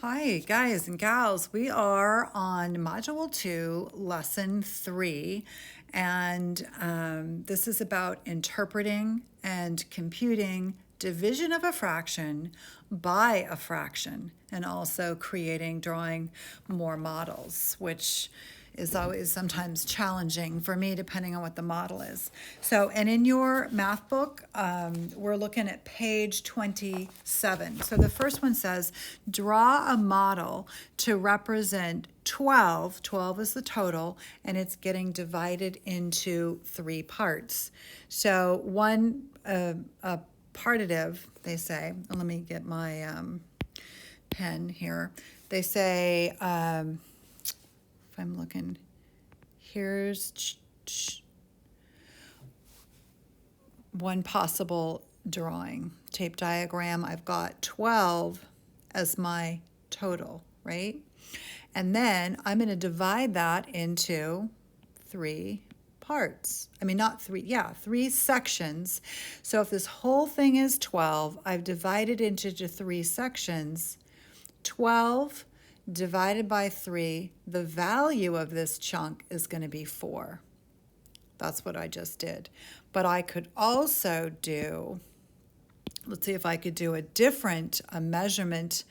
Hi, guys and gals. We are on Module 2, Lesson 3, and this is about interpreting and computing division of a fraction by a fraction, and also drawing more models, which is always sometimes challenging for me depending on what the model is. So, and in your math book, we're looking at page 27. So the first one says, draw a model to represent 12. 12 is the total, and it's getting divided into 3 parts. So one, a partitive, they say, let me get my pen here. They say, if I'm looking, here's one possible drawing. Tape diagram, I've got 12 as my total, right? And then I'm going to divide that into 3 parts. I mean, not 3, 3 sections. So if this whole thing is 12, I've divided into 3 sections. 12 divided by 3, the value of this chunk is going to be 4. That's what I just did. But I could also do, let's see if I could do a measurement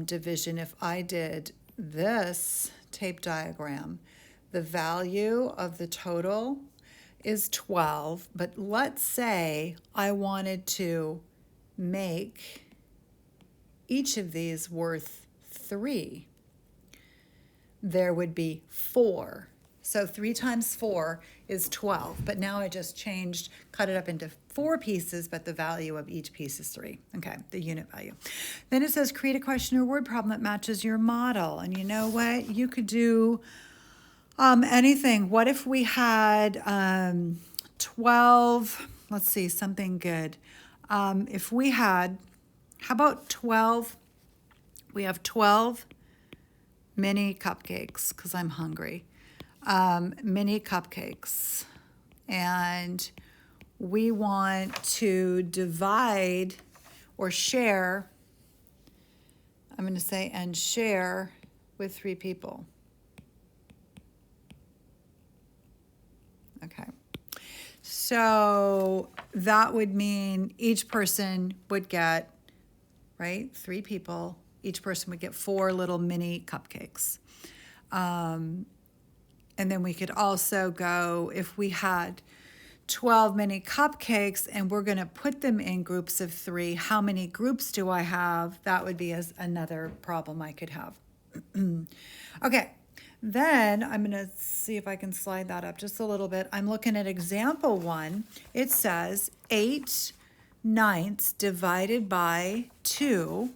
division. If I did this tape diagram, the value of the total is 12, but let's say I wanted to make each of these worth 3. There would be 4. So 3 times 4 is 12, but now I just cut it up into 4 pieces, but the value of each piece is 3. Okay, the unit value. Then it says create a question or word problem that matches your model. And you know what? You could do anything. What if we had 12, let's see, something good. If we had, how about 12? We have 12 mini cupcakes, because I'm hungry. Mini cupcakes. And we want to divide or share, I'm going to say, and share with 3 people. Okay. So that would mean each person would get, right, 3 people. Each person would get 4 little mini cupcakes. And then we could also go, if we had 12 mini cupcakes and we're going to put them in groups of 3, how many groups do I have? That would be another problem I could have. Okay, then I'm going to see if I can slide that up just a little bit. I'm looking at example 1. It says 8/9 divided by 2.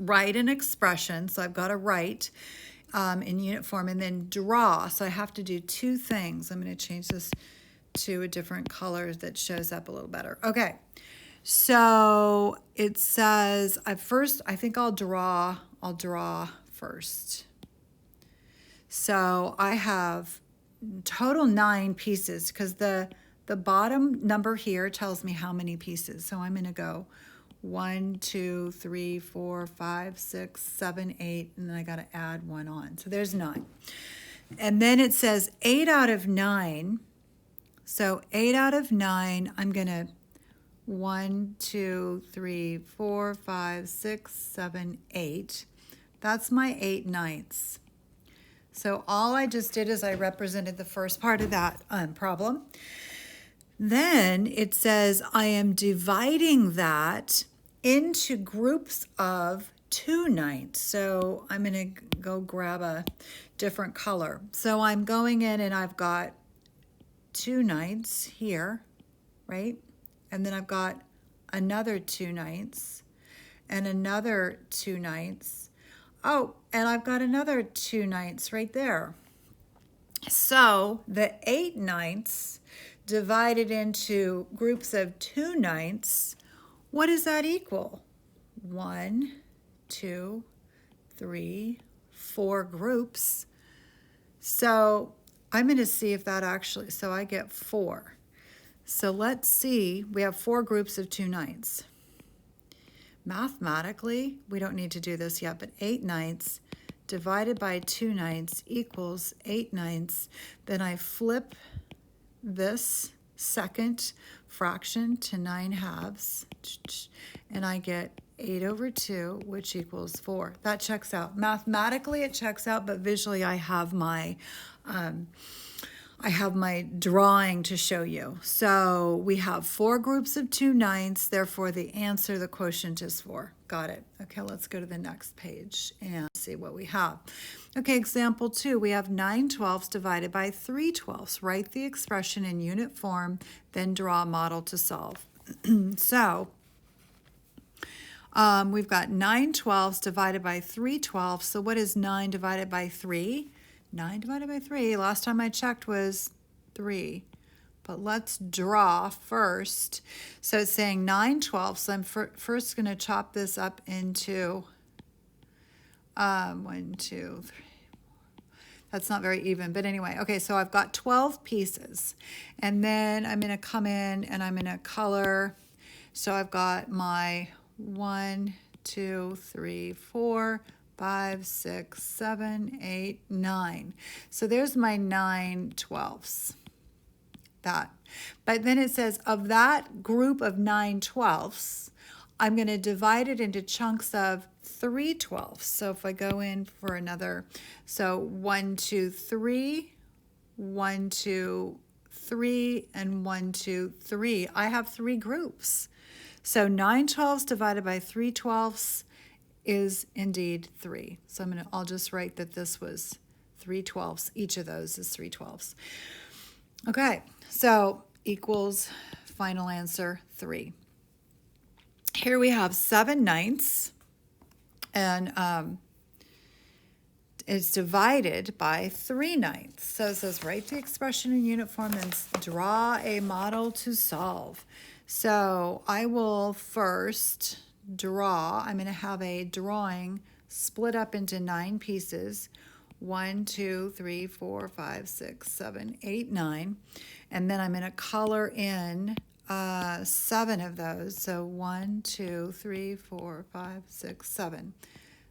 Write an expression, so I've got to write in unit form, and then draw. So I have to do 2 things. I'm going to change this to a different color that shows up a little better. Okay, so it says, I think I'll draw first. So I have total 9 pieces, because the bottom number here tells me how many pieces. So I'm going to go 1, 2, 3, 4, 5, 6, 7, 8, and then I got to add 1 on. So there's 9. And then it says 8 out of 9. So 8 out of 9, I'm going to 1, 2, 3, 4, 5, 6, 7, 8. That's my 8/9. So all I just did is I represented the first part of that problem. Then it says I am dividing that into groups of 2/9. So I'm going to go grab a different color. So I'm going in and I've got 2/9 here, right? And then I've got another 2/9 and another 2/9. Oh, and I've got another 2/9 right there. So the 8/9 divided into groups of 2/9, what does that equal? 1, 2, 3, 4 groups. So I'm going to see if that actually, so I get 4. So let's see, we have 4 groups of 2/9. mathematically, we don't need to do this yet, but 8/9 divided by 2/9 equals 8/9. Then I flip this second fraction to 9/2, and I get 8/2, which equals 4. That checks out. Mathematically, it checks out, but visually, I have my drawing to show you. So we have 4 groups of 2/9, therefore the answer, the quotient is 4. Got it. Okay, let's go to the next page and see what we have. Okay, example 2, we have 9/12 divided by 3/12. Write the expression in unit form, then draw a model to solve. So we've got 9/12 divided by 3/12. So what is 9 divided by 3? 9 divided by 3, last time I checked, was 3. But let's draw first. So it's saying 9/12. So I'm first going to chop this up into 1, 2, 3. That's not very even, but anyway. Okay, so I've got 12 pieces. And then I'm going to come in and I'm going to color. So I've got my 1, 2, 3, 4, 5, 6, 7, 8, 9. So there's my 9/12. That. But then it says of that group of 9/12, I'm going to divide it into chunks of 3/12. So if I go in for another, so 1, 2, 3, 1, 2, 3, and 1, 2, 3. I have 3 groups. So 9/12 divided by 3/12 is indeed 3. So I'll just write that this was 3/12. Each of those is 3/12. Okay, so equals final answer 3. Here we have 7/9, and it's divided by 3/9. So it says write the expression in unit form and draw a model to solve. So I will first draw. I'm going to have a drawing split up into 9 pieces. 1, 2, 3, 4, 5, 6, 7, 8, 9. And then I'm going to color in 7 of those. So 1, 2, 3, 4, 5, 6, 7.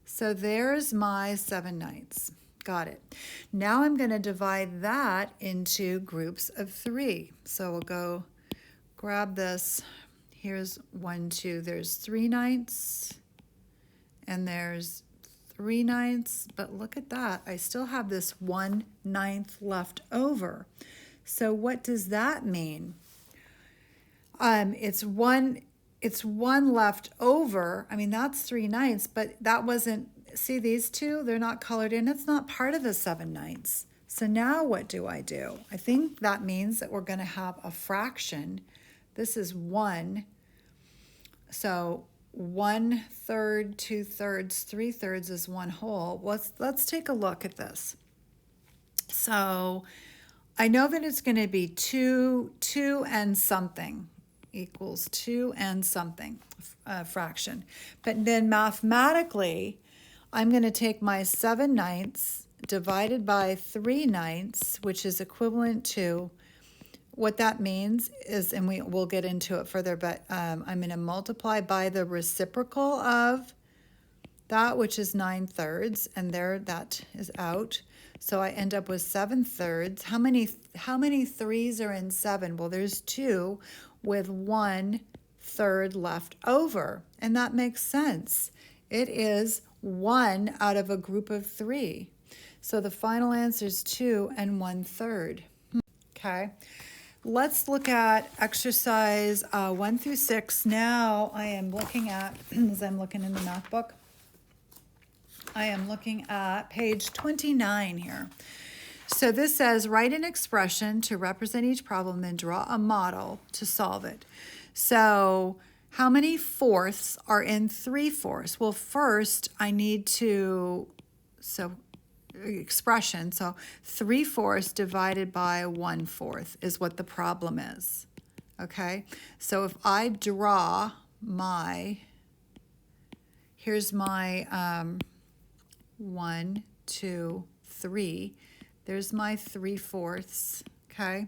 So there's my 7/9. Got it. Now I'm going to divide that into groups of 3. So we'll go grab this. Here's 1, 2. There's 3/9, and there's 3/9. But look at that. I still have this 1/9 left over. So what does that mean? It's one left over. I mean, that's 3/9, but that wasn't, see these two, they're not colored in. It's not part of the 7/9. So now what do? I think that means that we're going to have a fraction. This is 1. So 1/3, 2/3, 3/3 is 1 whole. Let's take a look at this. So I know that it's going to be 2 and something equals 2 and something fraction. But then mathematically, I'm going to take my 7/9 divided by 3/9, which is equivalent to, what that means is, and we'll get into it further, but I'm going to multiply by the reciprocal of that, which is 9/3, and there that is out. So I end up with 7/3. How many 3s are in 7? Well, there's 2 with 1/3 left over, and that makes sense. It is 1 out of a group of 3. So the final answer is 2 and 1/3. Okay. Let's look at exercise 1 through 6. Now I am looking at, as I'm looking in the math book, I am looking at page 29 here. So this says, write an expression to represent each problem and draw a model to solve it. So how many fourths are in 3/4? Well, first I need to, expression, so 3/4 divided by 1/4 is what the problem is. Okay, so if I draw my, here's my 1, 2, 3, there's my 3/4, okay,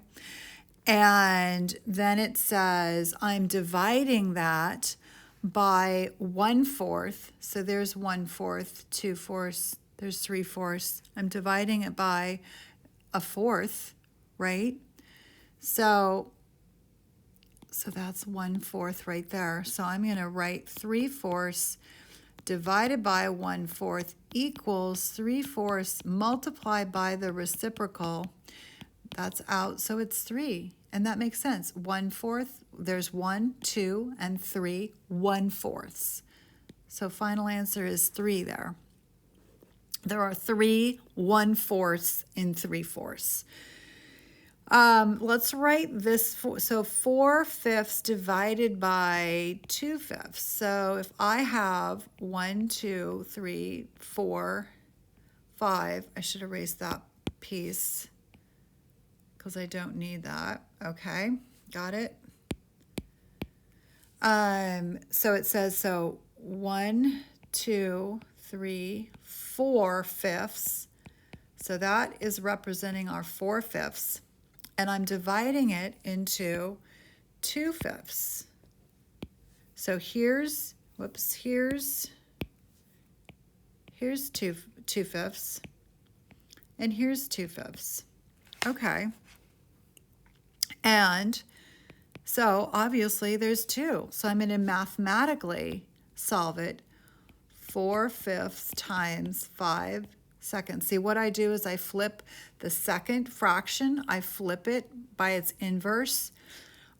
and then it says I'm dividing that by 1/4. So there's 1/4, 2/4, there's 3/4. I'm dividing it by 1/4, right? So that's 1/4 right there. So I'm going to write 3/4 divided by 1/4 equals 3/4 multiplied by the reciprocal. That's out, so it's 3. And that makes sense. 1/4, there's 1, 2, and 3, 1/4. So final answer is 3 there. There are 3 1/4 in 3/4. Let's write this. So 4/5 divided by 2/5. So if I have 1, 2, 3, 4, 5, I should erase that piece because I don't need that. Okay, got it. So it says, so 1, 2, 3, 4/5. So that is representing our 4/5. And I'm dividing it into 2/5. So here's 2/5, and here's 2/5. Okay. And so obviously there's 2. So I'm going to mathematically solve it. 4/5 times 5 seconds. See, what I do is I flip the second fraction. I flip it by its inverse,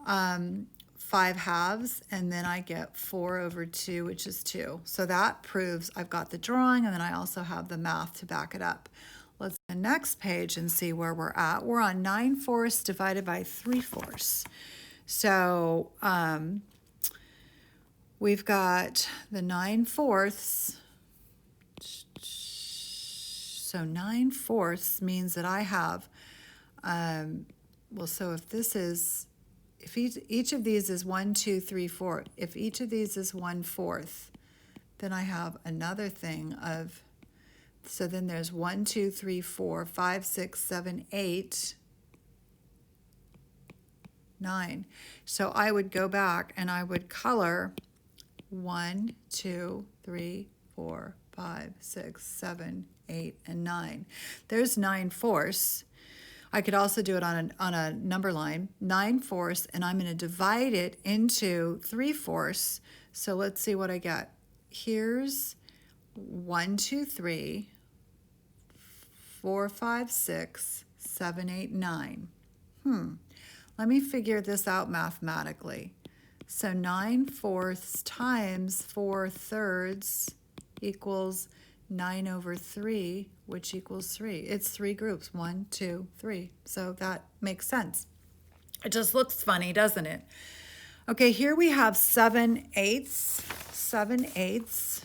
5/2, and then I get 4/2, which is 2. So that proves I've got the drawing, and then I also have the math to back it up. Let's go to the next page and see where we're at. We're on 9/4 divided by 3/4. So we've got the 9/4. So 9/4 means that I have, well, so if this is, if each of these is 1, 2, 3, 4, if each of these is 1/4, then I have another thing of, so then there's 1, 2, 3, 4, 5, 6, 7, 8, 9. So I would go back and I would color 1, 2, 3, 4, 5, 6, 7, 8, and 9. There's 9/4. I could also do it on a number line, 9/4, and I'm going to divide it into 3/4. So let's see what I get. Here's 1, 2, 3, 4, 5, 6, 7, 8, 9. Let me figure this out mathematically. So 9/4 times 4/3 equals 9/3, which equals 3. It's 3 groups, 1, 2, 3. So that makes sense. It just looks funny, doesn't it? Okay, here we have 7/8. 7/8.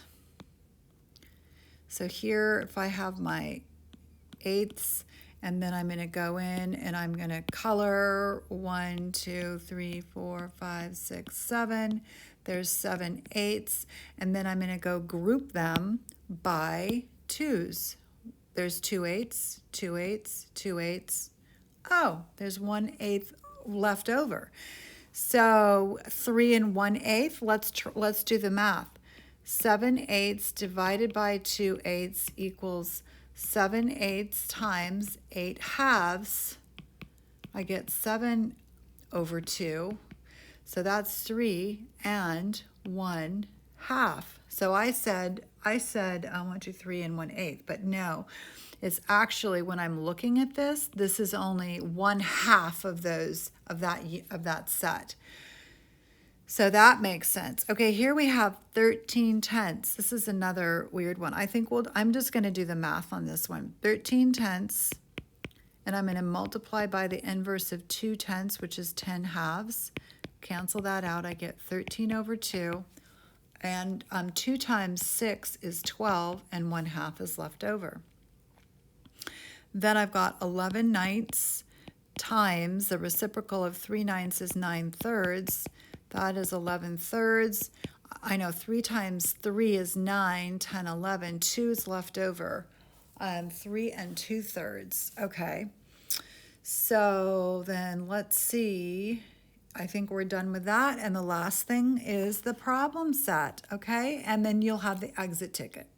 So here, if I have my eighths, and then I'm going to go in and I'm going to color 1, 2, 3, 4, 5, 6, 7. There's 7/8, and then I'm going to go group them by 2s. There's 2/8, 2/8, 2/8. Oh, there's 1/8 left over. So 3 1/8. Let's do the math. 7/8 divided by 2/8 equals 7/8 times 8/2. I get 7/2. So that's 3 1/2. So I said 1, 2, 3 1/8, but no, it's actually, when I'm looking at this is only 1/2 of those of that set. So that makes sense. Okay, here we have 13/10. This is another weird one. I think I'm just going to do the math on this one. 13/10, and I'm going to multiply by the inverse of 2/10, which is 10/2. Cancel that out. I get 13/2. And 2 times 6 is 12, and 1/2 is left over. Then I've got 11/9 times the reciprocal of 3/9 is 9/3. That is 11/3. I know 3 times 3 is 9, 10, 11. 2 is left over. 3 2/3. Okay. So then let's see. I think we're done with that. And the last thing is the problem set, okay? And then you'll have the exit ticket.